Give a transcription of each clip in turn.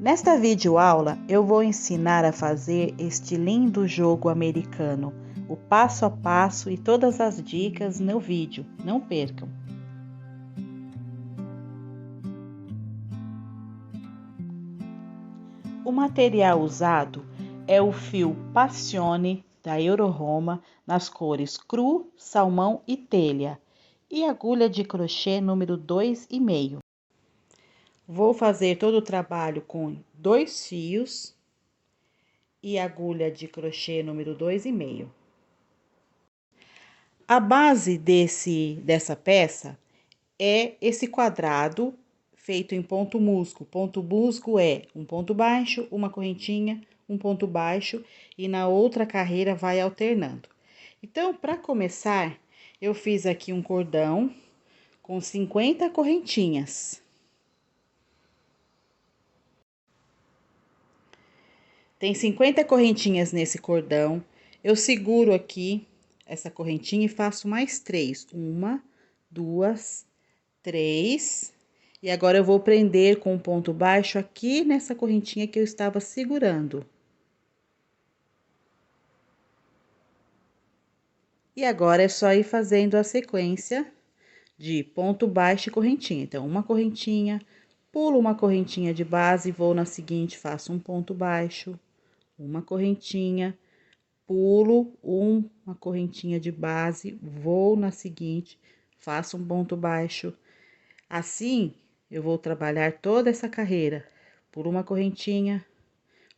Nesta videoaula, eu vou ensinar a fazer este lindo jogo americano, o passo a passo e todas as dicas no vídeo, não percam! O material usado é o fio Passione da Euro-Roma nas cores cru, salmão e telha, e agulha de crochê número 2,5. Vou fazer todo o trabalho com 2 fios e agulha de crochê número 2,5. A base dessa peça é esse quadrado feito em ponto musgo. Ponto musgo é um ponto baixo, uma correntinha, um ponto baixo e na outra carreira vai alternando. Então, para começar, eu fiz aqui um cordão com 50 correntinhas. Tem 50 correntinhas nesse cordão. Eu seguro aqui essa correntinha e faço mais 3. 1, 2, 3. E agora eu vou prender com um ponto baixo aqui nessa correntinha que eu estava segurando. E agora é só ir fazendo a sequência de ponto baixo e correntinha. Então, uma correntinha, pulo uma correntinha de base, vou na seguinte, faço um ponto baixo, uma correntinha, pulo uma correntinha de base, vou na seguinte, faço um ponto baixo. Assim, eu vou trabalhar toda essa carreira. Por uma correntinha,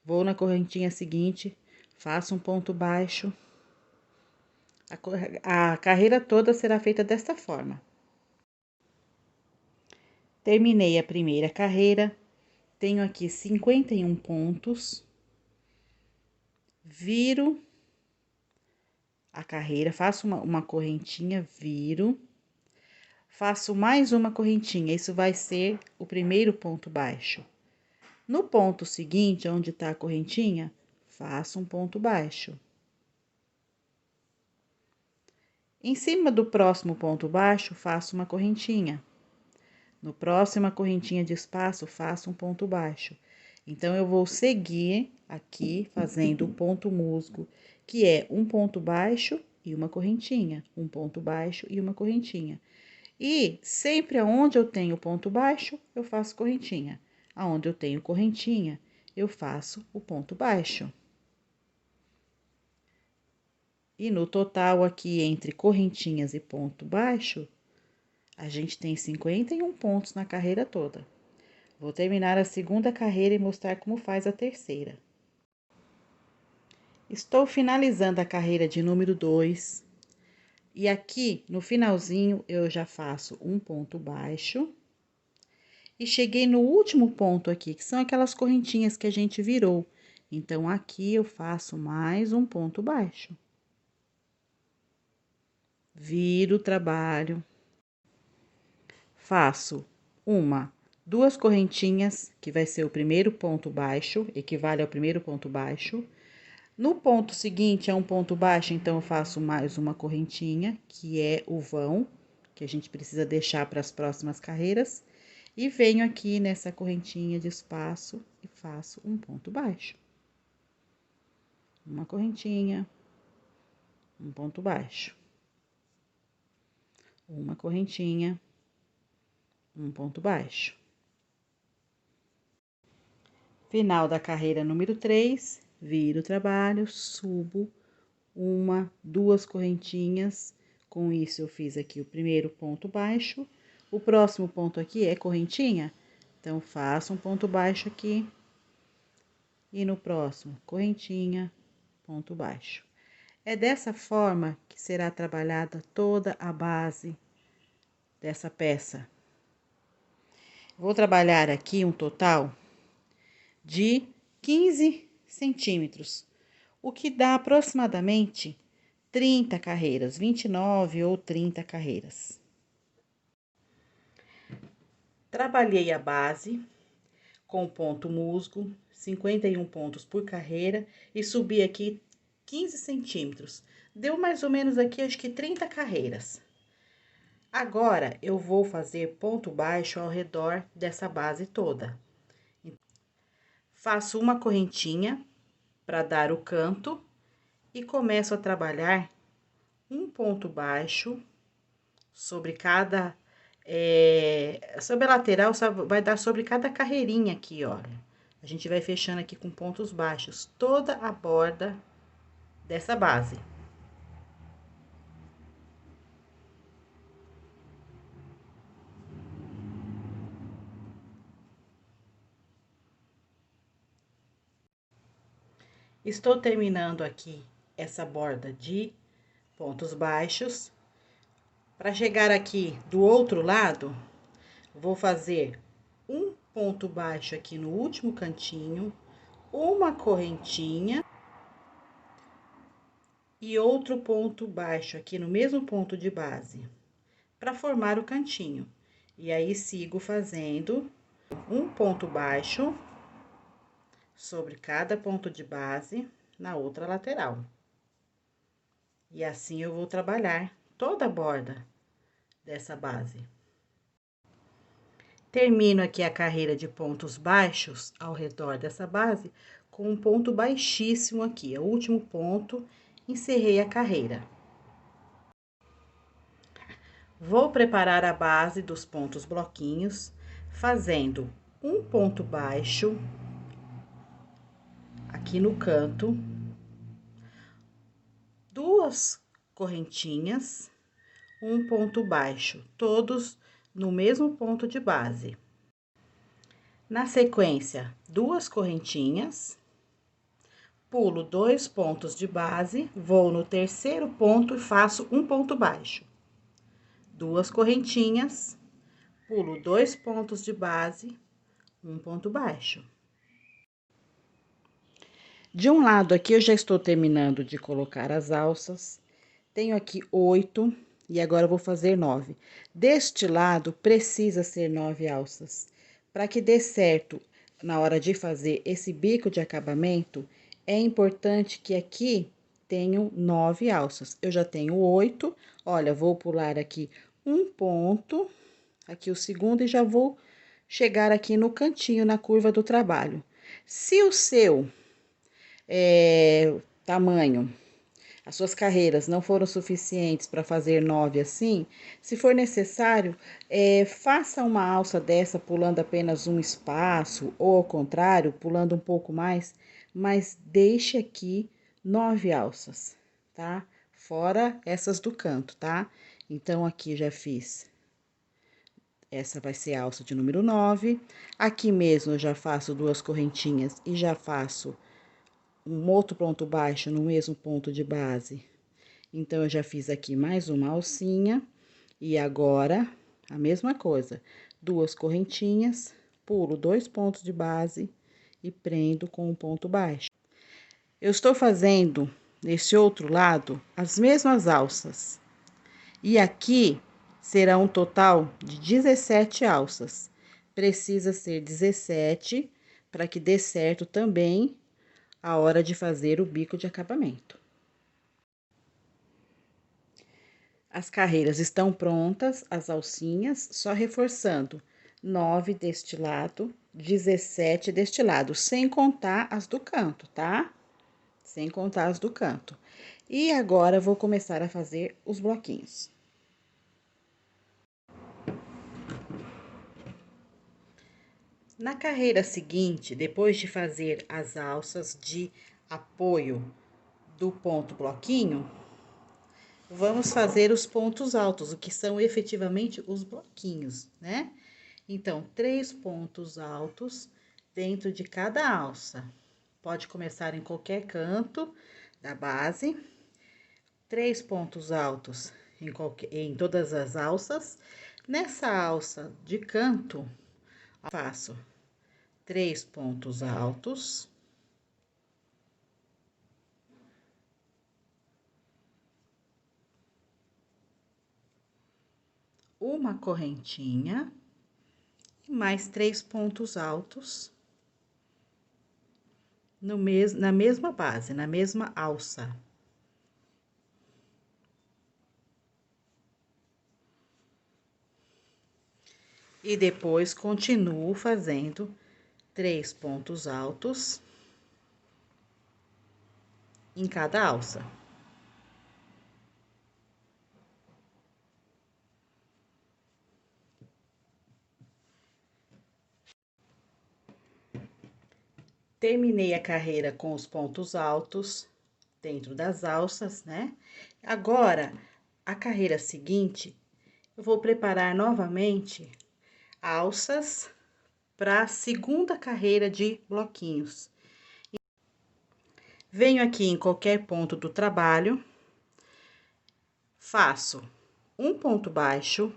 vou na correntinha seguinte, faço um ponto baixo. A carreira toda será feita desta forma. Terminei a primeira carreira, tenho aqui 51 pontos. Viro a carreira, faço uma correntinha, viro, faço mais uma correntinha, isso vai ser o primeiro ponto baixo. No ponto seguinte, onde tá a correntinha, faço um ponto baixo. Em cima do próximo ponto baixo, faço uma correntinha. No próximo, correntinha de espaço, faço um ponto baixo. Então, eu vou seguir aqui fazendo o ponto musgo, que é um ponto baixo e uma correntinha, um ponto baixo e uma correntinha. E sempre aonde eu tenho ponto baixo, eu faço correntinha. Aonde eu tenho correntinha, eu faço o ponto baixo. E no total aqui, entre correntinhas e ponto baixo, a gente tem 51 pontos na carreira toda. Vou terminar a segunda carreira e mostrar como faz a terceira. Estou finalizando a carreira de número 2. E aqui, no finalzinho, eu já faço um ponto baixo. E cheguei no último ponto aqui, que são aquelas correntinhas que a gente virou. Então, aqui eu faço mais um ponto baixo. Viro o trabalho. Faço duas correntinhas, que vai ser o primeiro ponto baixo, equivale ao primeiro ponto baixo. No ponto seguinte, é um ponto baixo, então, eu faço mais uma correntinha, que é o vão, que a gente precisa deixar para as próximas carreiras. E venho aqui nessa correntinha de espaço e faço um ponto baixo. Uma correntinha, um ponto baixo. Uma correntinha, um ponto baixo. Final da carreira número 3, viro o trabalho, subo duas correntinhas. Com isso, eu fiz aqui o primeiro ponto baixo. O próximo ponto aqui é correntinha, então, faço um ponto baixo aqui. E no próximo, correntinha, ponto baixo. É dessa forma que será trabalhada toda a base dessa peça. Vou trabalhar aqui um total de 15 centímetros, o que dá aproximadamente 30 carreiras, 29 ou 30 carreiras. Trabalhei a base com ponto musgo, 51 pontos por carreira, e subi aqui 15 centímetros. Deu mais ou menos aqui, acho que 30 carreiras. Agora, eu vou fazer ponto baixo ao redor dessa base toda. Faço uma correntinha para dar o canto e começo a trabalhar um ponto baixo sobre cada, sobre a lateral, vai dar sobre cada carreirinha aqui, olha. A gente vai fechando aqui com pontos baixos toda a borda dessa base. Estou terminando aqui essa borda de pontos baixos. Para chegar aqui do outro lado, vou fazer um ponto baixo aqui no último cantinho, uma correntinha e outro ponto baixo aqui no mesmo ponto de base, para formar o cantinho. E aí, sigo fazendo um ponto baixo sobre cada ponto de base na outra lateral. E assim eu vou trabalhar toda a borda dessa base. Termino aqui a carreira de pontos baixos ao redor dessa base com um ponto baixíssimo aqui, é o último ponto, encerrei a carreira. Vou preparar a base dos pontos bloquinhos, fazendo um ponto baixo aqui no canto, duas correntinhas, um ponto baixo, todos no mesmo ponto de base. Na sequência, duas correntinhas, pulo 2 pontos de base, vou no terceiro ponto e faço um ponto baixo. Duas correntinhas, pulo 2 pontos de base, um ponto baixo. De um lado aqui, eu já estou terminando de colocar as alças. Tenho aqui 8 e agora eu vou fazer 9. Deste lado, precisa ser 9 alças. Para que dê certo na hora de fazer esse bico de acabamento, é importante que aqui tenham 9 alças. Eu já tenho 8, olha, vou pular aqui um ponto, aqui o segundo, e já vou chegar aqui no cantinho, na curva do trabalho. Se o seu tamanho, as suas carreiras não foram suficientes para fazer 9 assim, se for necessário, faça uma alça dessa pulando apenas um espaço, ou ao contrário, pulando um pouco mais, mas deixe aqui 9 alças, tá? Fora essas do canto, tá? Então, aqui já fiz. Essa vai ser a alça de número 9. Aqui mesmo eu já faço duas correntinhas e já faço um outro ponto baixo no mesmo ponto de base. Então, eu já fiz aqui mais uma alcinha. E agora, a mesma coisa. Duas correntinhas, pulo 2 pontos de base e prendo com um ponto baixo. Eu estou fazendo, nesse outro lado, as mesmas alças. E aqui será um total de 17 alças. Precisa ser 17 para que dê certo também a hora de fazer o bico de acabamento. As carreiras estão prontas, as alcinhas, só reforçando 9 deste lado, 17 deste lado, sem contar as do canto, tá? Sem contar as do canto. E agora, vou começar a fazer os bloquinhos. Na carreira seguinte, depois de fazer as alças de apoio do ponto bloquinho, vamos fazer os pontos altos, o que são efetivamente os bloquinhos, né? Então, 3 pontos altos dentro de cada alça. Pode começar em qualquer canto da base. 3 pontos altos em todas as alças. Nessa alça de canto, faço 3 pontos altos. Uma correntinha, mais 3 pontos altos na mesma base, na mesma alça. E depois continuo fazendo 3 pontos altos em cada alça. Terminei a carreira com os pontos altos dentro das alças, né? Agora, a carreira seguinte, eu vou preparar novamente alças para a segunda carreira de bloquinhos. Venho aqui em qualquer ponto do trabalho, faço um ponto baixo,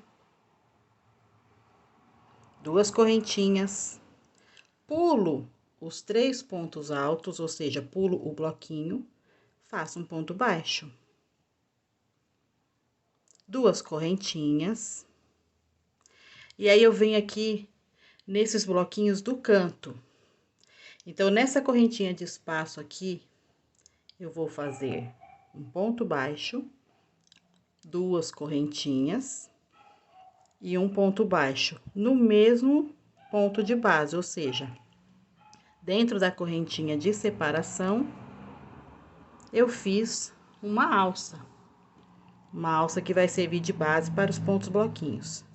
2 correntinhas, pulo os 3 pontos altos, ou seja, pulo o bloquinho, faço um ponto baixo, 2 correntinhas, e aí eu venho aqui nesses bloquinhos do canto. Então, nessa correntinha de espaço aqui, eu vou fazer um ponto baixo, 2 correntinhas e um ponto baixo no mesmo ponto de base, ou seja, dentro da correntinha de separação, eu fiz uma alça que vai servir de base para os pontos bloquinhos.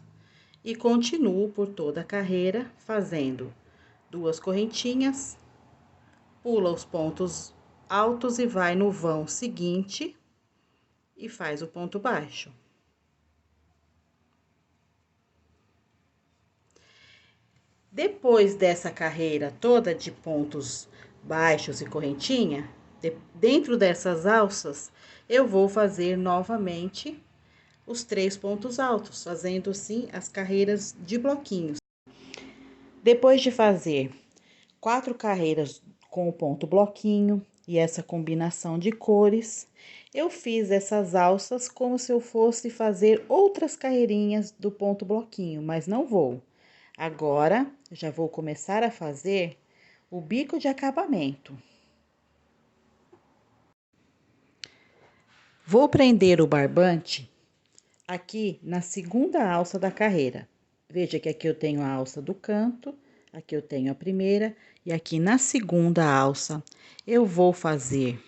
E continuo por toda a carreira fazendo 2 correntinhas, pula os pontos altos e vai no vão seguinte e faz o ponto baixo. Depois dessa carreira toda de pontos baixos e correntinha, dentro dessas alças, eu vou fazer novamente os 3 pontos altos, fazendo assim as carreiras de bloquinhos. Depois de fazer 4 carreiras com o ponto bloquinho e essa combinação de cores, eu fiz essas alças como se eu fosse fazer outras carreirinhas do ponto bloquinho, mas não vou. Agora, já vou começar a fazer o bico de acabamento. Vou prender o barbante aqui na segunda alça da carreira. Veja que aqui eu tenho a alça do canto, aqui eu tenho a primeira, e aqui na segunda alça eu vou fazer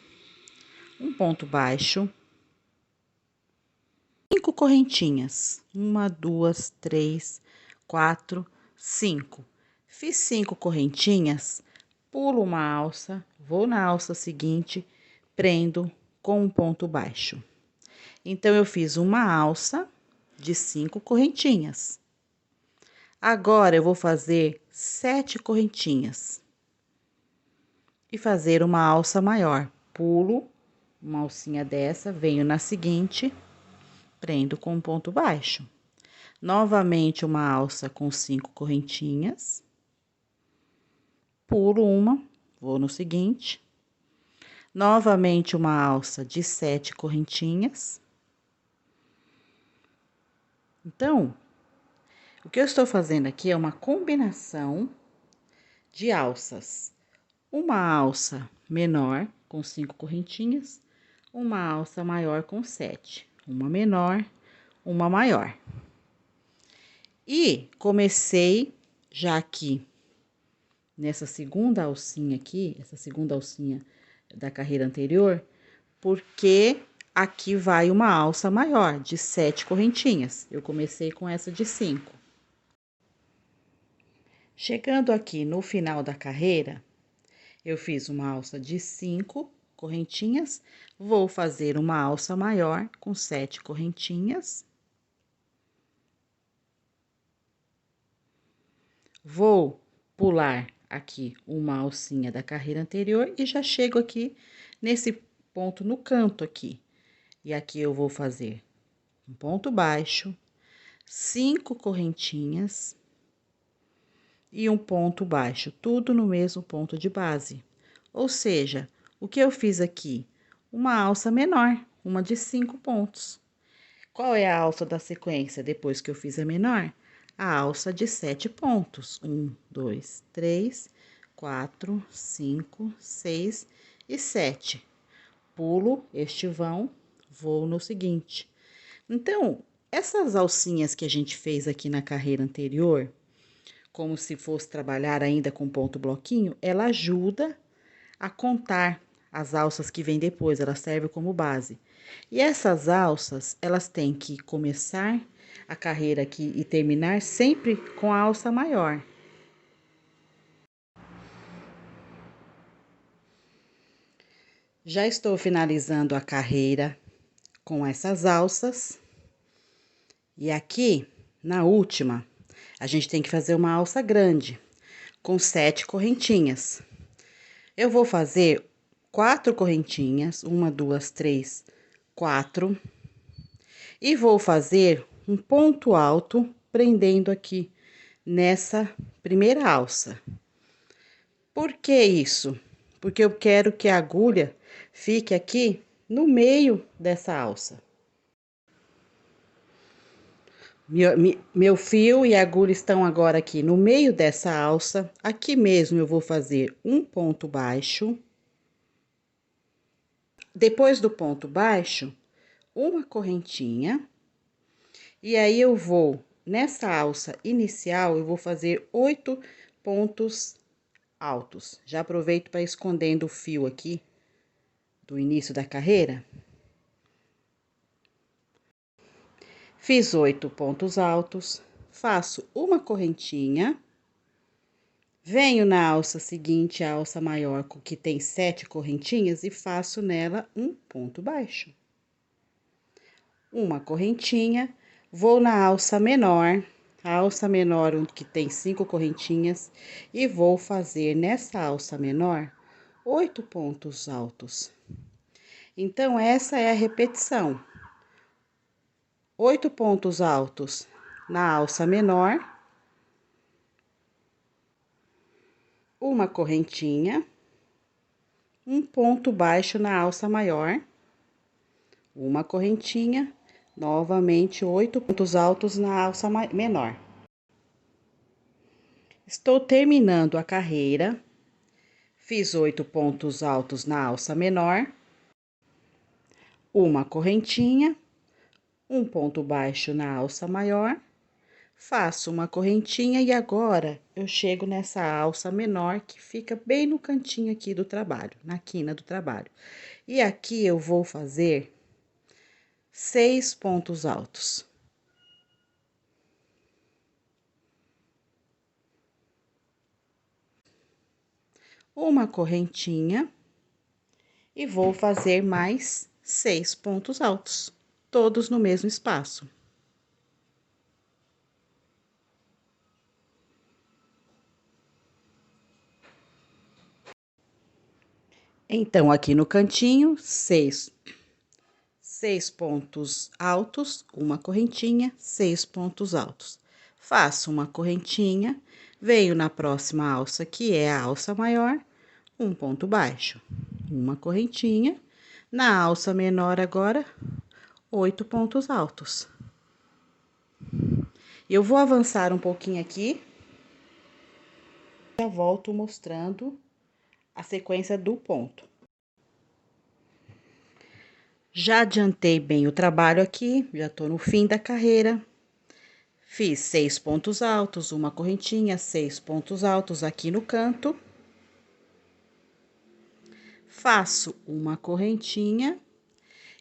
um ponto baixo, 5 correntinhas, 1, 2, 3, 4, 5. Fiz 5 correntinhas, pulo uma alça, vou na alça seguinte, prendo com um ponto baixo. Então, eu fiz uma alça de 5 correntinhas. Agora, eu vou fazer 7 correntinhas e fazer uma alça maior. Pulo uma alcinha dessa, venho na seguinte, prendo com um ponto baixo. Novamente, uma alça com 5 correntinhas. Pulo uma, vou no seguinte. Novamente, uma alça de 7 correntinhas. Então, o que eu estou fazendo aqui é uma combinação de alças. Uma alça menor com 5 correntinhas, uma alça maior com 7. Uma menor, uma maior. E comecei já aqui, nessa segunda alcinha aqui, essa segunda alcinha da carreira anterior, porque aqui vai uma alça maior, de 7 correntinhas. Eu comecei com essa de 5. Chegando aqui no final da carreira, eu fiz uma alça de 5 correntinhas, vou fazer uma alça maior com 7 correntinhas. Vou pular aqui uma alcinha da carreira anterior e já chego aqui nesse ponto no canto aqui. E aqui eu vou fazer um ponto baixo, 5 correntinhas e um ponto baixo, tudo no mesmo ponto de base. Ou seja, o que eu fiz aqui? Uma alça menor, uma de 5 pontos. Qual é a alça da sequência depois que eu fiz a menor? A alça de 7 pontos. 1, 2, 3, 4, 5, 6 e 7. Pulo este vão, vou no seguinte. Então, essas alcinhas que a gente fez aqui na carreira anterior, como se fosse trabalhar ainda com ponto bloquinho, ela ajuda a contar as alças que vêm depois, ela serve como base. E essas alças, elas têm que começar a carreira aqui e terminar sempre com a alça maior. Já estou finalizando a carreira com essas alças. E aqui, na última, a gente tem que fazer uma alça grande, com 7 correntinhas. Eu vou fazer 4 correntinhas, 1, 2, 3, 4. E vou fazer um ponto alto, prendendo aqui nessa primeira alça. Por que isso? Porque eu quero que a agulha fique aqui no meio dessa alça. Meu fio e a agulha estão agora aqui no meio dessa alça. Aqui mesmo eu vou fazer um ponto baixo. Depois do ponto baixo, uma correntinha. E aí, eu vou, nessa alça inicial, eu vou fazer 8 pontos altos. Já aproveito para escondendo o fio aqui do início da carreira. Fiz 8 pontos altos, faço uma correntinha, venho na alça seguinte, a alça maior, que tem 7 correntinhas, e faço nela um ponto baixo. Uma correntinha, vou na alça menor, a alça menor, que tem 5 correntinhas, e vou fazer nessa alça menor 8 pontos altos. Então, essa é a repetição. 8 pontos altos na alça menor, uma correntinha, um ponto baixo na alça maior, uma correntinha, novamente 8 pontos altos na alça menor. Estou terminando a carreira, fiz 8 pontos altos na alça menor, uma correntinha, um ponto baixo na alça maior, faço uma correntinha e agora eu chego nessa alça menor que fica bem no cantinho aqui do trabalho, na quina do trabalho. E aqui eu vou fazer 6 pontos altos. Uma correntinha e vou fazer mais 6 pontos altos, todos no mesmo espaço. Então, aqui no cantinho, 6 pontos altos, uma correntinha, 6 pontos altos. Faço uma correntinha, venho na próxima alça, que é a alça maior, um ponto baixo, uma correntinha. Na alça menor agora, 8 pontos altos. Eu vou avançar um pouquinho aqui, já volto mostrando a sequência do ponto. Já adiantei bem o trabalho aqui, já tô no fim da carreira. Fiz 6 pontos altos, uma correntinha, 6 pontos altos aqui no canto. Faço uma correntinha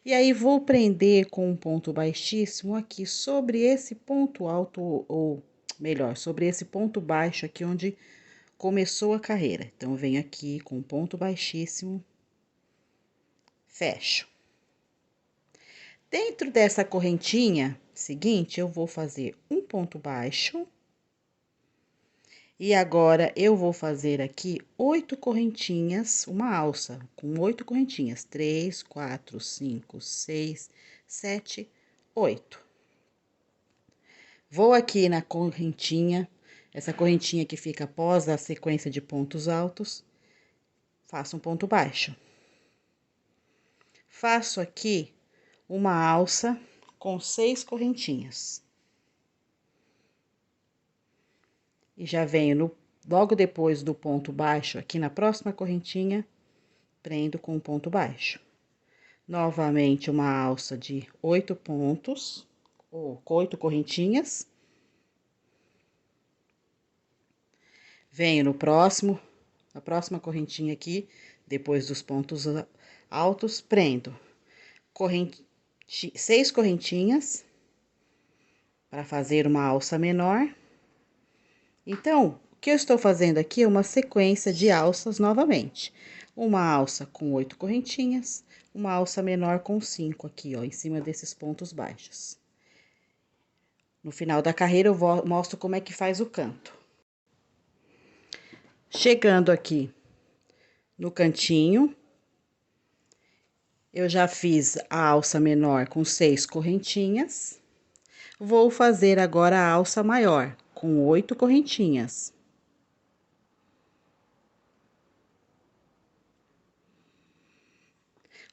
e aí vou prender com um ponto baixíssimo aqui sobre esse ponto alto, ou melhor, sobre esse ponto baixo aqui onde começou a carreira. Então, venho aqui com um ponto baixíssimo, fecho. Dentro dessa correntinha seguinte, eu vou fazer um ponto baixo. E agora, eu vou fazer aqui 8 correntinhas, uma alça com 8 correntinhas. 3, 4, 5, 6, 7, 8. Vou aqui na correntinha, essa correntinha que fica após a sequência de pontos altos, faço um ponto baixo. Faço aqui uma alça com 6 correntinhas. E já venho logo depois do ponto baixo, aqui na próxima correntinha, prendo com um ponto baixo. Novamente, uma alça de 8 pontos, ou 8 correntinhas. Venho na próxima correntinha aqui, depois dos pontos altos, prendo 6 correntinhas para fazer uma alça menor. Então, o que eu estou fazendo aqui é uma sequência de alças novamente. Uma alça com 8 correntinhas, uma alça menor com 5 aqui, ó, em cima desses pontos baixos. No final da carreira, eu mostro como é que faz o canto. Chegando aqui no cantinho, eu já fiz a alça menor com 6 correntinhas. Vou fazer agora a alça maior, com 8 correntinhas.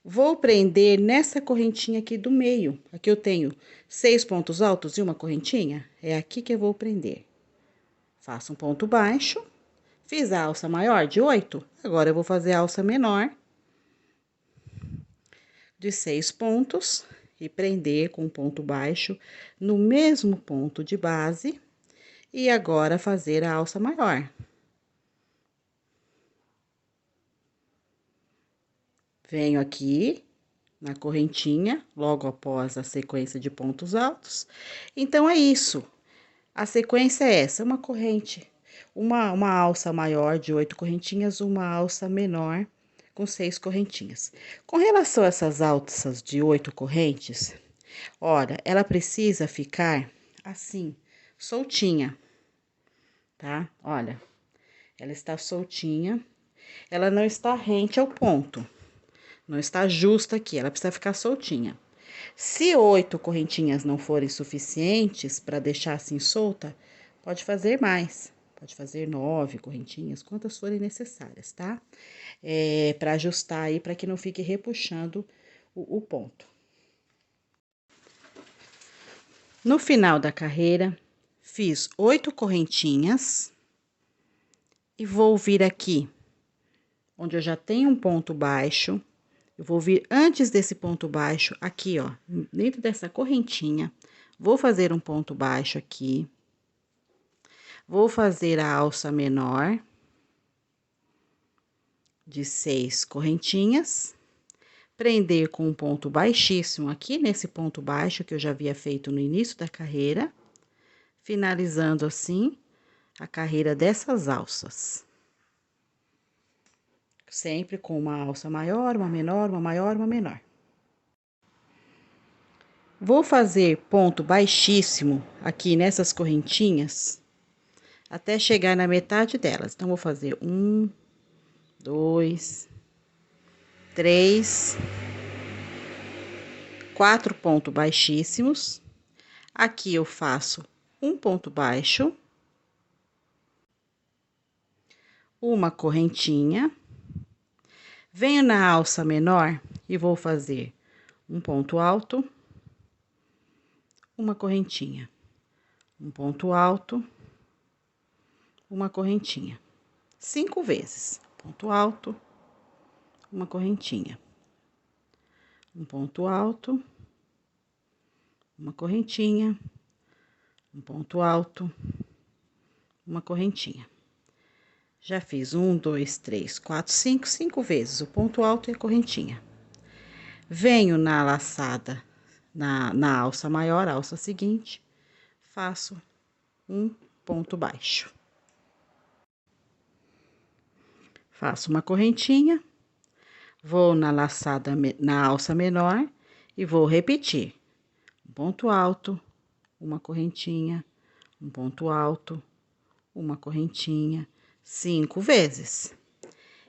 Vou prender nessa correntinha aqui do meio. Aqui eu tenho 6 pontos altos e uma correntinha. É aqui que eu vou prender. Faço um ponto baixo. Fiz a alça maior de 8. Agora, eu vou fazer a alça menor de 6 pontos e prender com um ponto baixo no mesmo ponto de base. E agora, fazer a alça maior. Venho aqui na correntinha, logo após a sequência de pontos altos. Então, é isso. A sequência é essa, uma corrente, uma alça maior de 8 correntinhas, uma alça menor com 6 correntinhas. Com relação a essas alças de 8 correntes, olha, ela precisa ficar assim, soltinha, tá? Olha, ela está soltinha, ela não está rente ao ponto, não está justa aqui, ela precisa ficar soltinha. Se 8 correntinhas não forem suficientes para deixar assim solta, pode fazer mais. Pode fazer 9 correntinhas, quantas forem necessárias, tá? Para ajustar aí, para que não fique repuxando o ponto. No final da carreira, fiz 8 correntinhas. E vou vir aqui, onde eu já tenho um ponto baixo. Eu vou vir antes desse ponto baixo, aqui, ó, dentro dessa correntinha. Vou fazer um ponto baixo aqui. Vou fazer a alça menor de 6 correntinhas. Prender com um ponto baixíssimo aqui nesse ponto baixo que eu já havia feito no início da carreira. Finalizando assim a carreira dessas alças. Sempre com uma alça maior, uma menor, uma maior, uma menor. Vou fazer ponto baixíssimo aqui nessas correntinhas, até chegar na metade delas. Então, vou fazer 1, 2, 3, 4 pontos baixíssimos. Aqui eu faço um ponto baixo, uma correntinha. Venho na alça menor e vou fazer um ponto alto, uma correntinha, um ponto alto, uma correntinha. 5 vezes. Ponto alto, uma correntinha, um ponto alto, uma correntinha, um ponto alto, uma correntinha. Já fiz 1, 2, 3, 4, 5, 5 vezes o ponto alto e a correntinha. Venho na laçada, na alça maior, a alça seguinte, faço um ponto baixo. Faço uma correntinha, vou na laçada, na alça menor e vou repetir. Um ponto alto, uma correntinha, um ponto alto, uma correntinha, 5 vezes.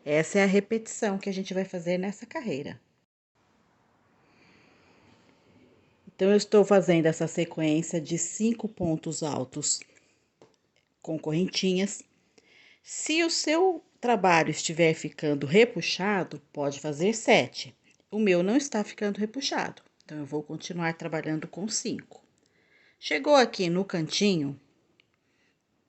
Essa é a repetição que a gente vai fazer nessa carreira. Então, eu estou fazendo essa sequência de 5 pontos altos com correntinhas. Se o seu trabalho estiver ficando repuxado, pode fazer 7. O meu não está ficando repuxado, então eu vou continuar trabalhando com 5. Chegou aqui no cantinho,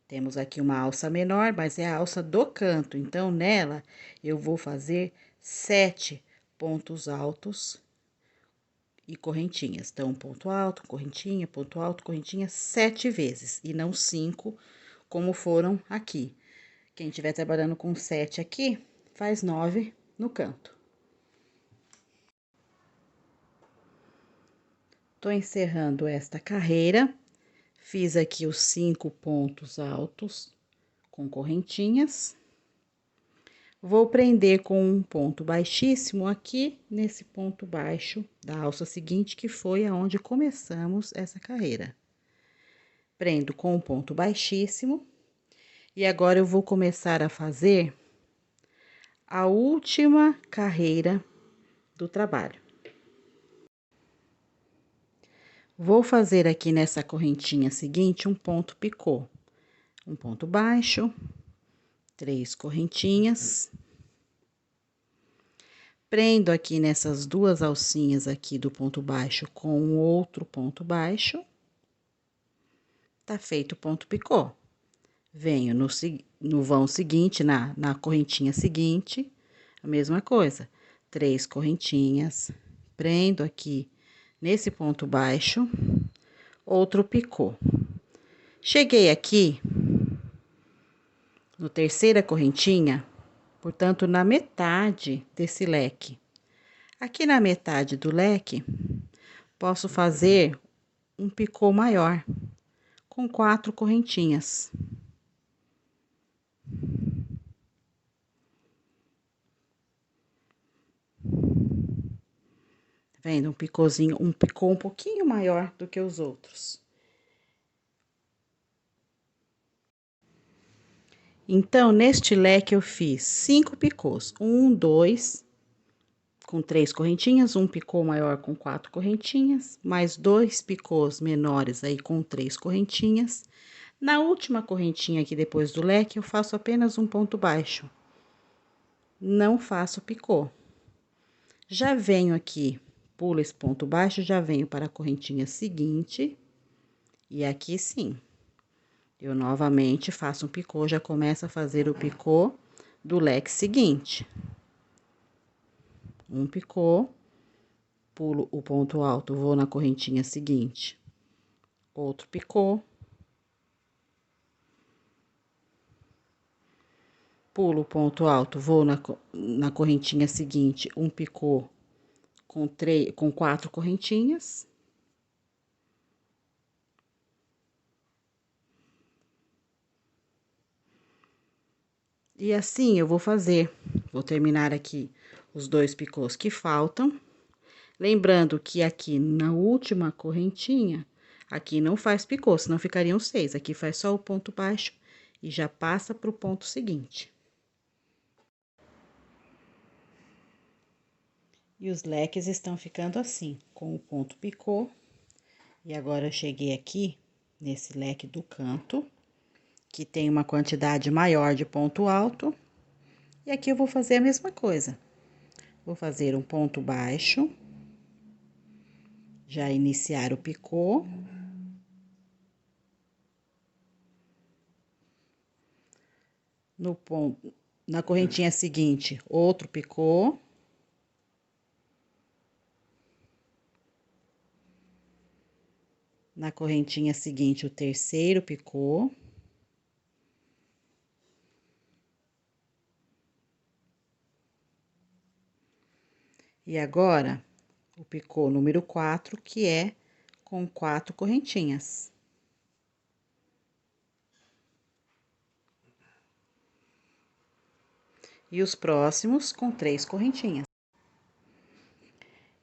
temos aqui uma alça menor, mas é a alça do canto, então nela eu vou fazer 7 pontos altos e correntinhas. Então, ponto alto, correntinha, 7 vezes, e não 5, como foram aqui. Quem estiver trabalhando com 7 aqui, faz 9 no canto. Tô encerrando esta carreira, fiz aqui os 5 pontos altos com correntinhas. Vou prender com um ponto baixíssimo aqui nesse ponto baixo da alça seguinte, que foi aonde começamos essa carreira. Prendo com um ponto baixíssimo. E agora eu vou começar a fazer a última carreira do trabalho. Vou fazer aqui nessa correntinha seguinte um ponto picô. Um ponto baixo, 3 correntinhas. Prendo aqui nessas duas alcinhas aqui do ponto baixo com outro ponto baixo. Tá feito o ponto picô. Venho no vão seguinte, na correntinha seguinte, a mesma coisa. 3 correntinhas, prendo aqui nesse ponto baixo, outro picô. Cheguei aqui, no terceira correntinha, portanto, na metade desse leque. Aqui na metade do leque, posso fazer um picô maior, com 4 correntinhas. Vendo? Um picôzinho, um picô um pouquinho maior do que os outros. Então, neste leque eu fiz 5 picôs. 1, 2, com 3 correntinhas, um picô maior com 4 correntinhas, mais 2 picôs menores aí com 3 correntinhas. Na última correntinha aqui depois do leque, eu faço apenas um ponto baixo. Não faço picô. Já venho aqui, pulo esse ponto baixo, já venho para a correntinha seguinte. E aqui sim, eu novamente faço um picô, já começo a fazer o picô do leque seguinte. Um picô, pulo o ponto alto, vou na correntinha seguinte. Outro picô. Pulo o ponto alto, vou na correntinha seguinte, um picô com 4 correntinhas. E assim eu vou fazer. Vou terminar aqui os 2 picôs que faltam. Lembrando que aqui na última correntinha, aqui não faz picô, senão ficariam 6. Aqui faz só o ponto baixo e já passa para o ponto seguinte. E os leques estão ficando assim, com o ponto picô. E agora eu cheguei aqui nesse leque do canto, que tem uma quantidade maior de ponto alto. E aqui eu vou fazer a mesma coisa. Vou fazer um ponto baixo. Já iniciar o picô. Na correntinha seguinte, outro picô. Na correntinha seguinte, o terceiro picô. E agora, o picô número 4, que é com 4 correntinhas. E os próximos com 3 correntinhas.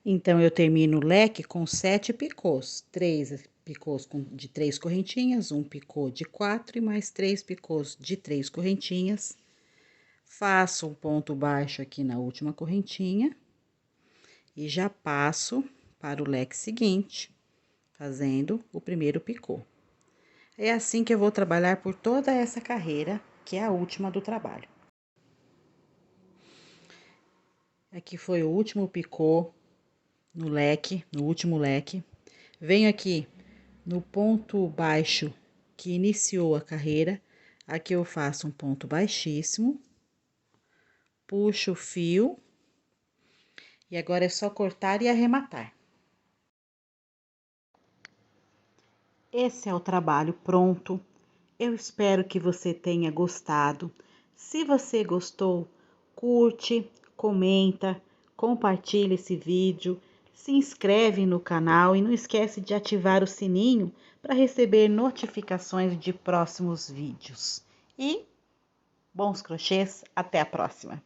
Então, eu termino o leque com 7 picôs. 3 picôs de 3 correntinhas, um picô de 4 e mais 3 picôs de 3 correntinhas. Faço um ponto baixo aqui na última correntinha. E já passo para o leque seguinte, fazendo o primeiro picô. É assim que eu vou trabalhar por toda essa carreira, que é a última do trabalho. Aqui foi o último picô no leque, no último leque. Venho aqui no ponto baixo que iniciou a carreira, aqui eu faço um ponto baixíssimo, puxo o fio, e agora é só cortar e arrematar. Esse é o trabalho pronto. Eu espero que você tenha gostado. Se você gostou, curte, comenta, compartilha esse vídeo, se inscreve no canal e não esquece de ativar o sininho para receber notificações de próximos vídeos. E bons crochês, até a próxima!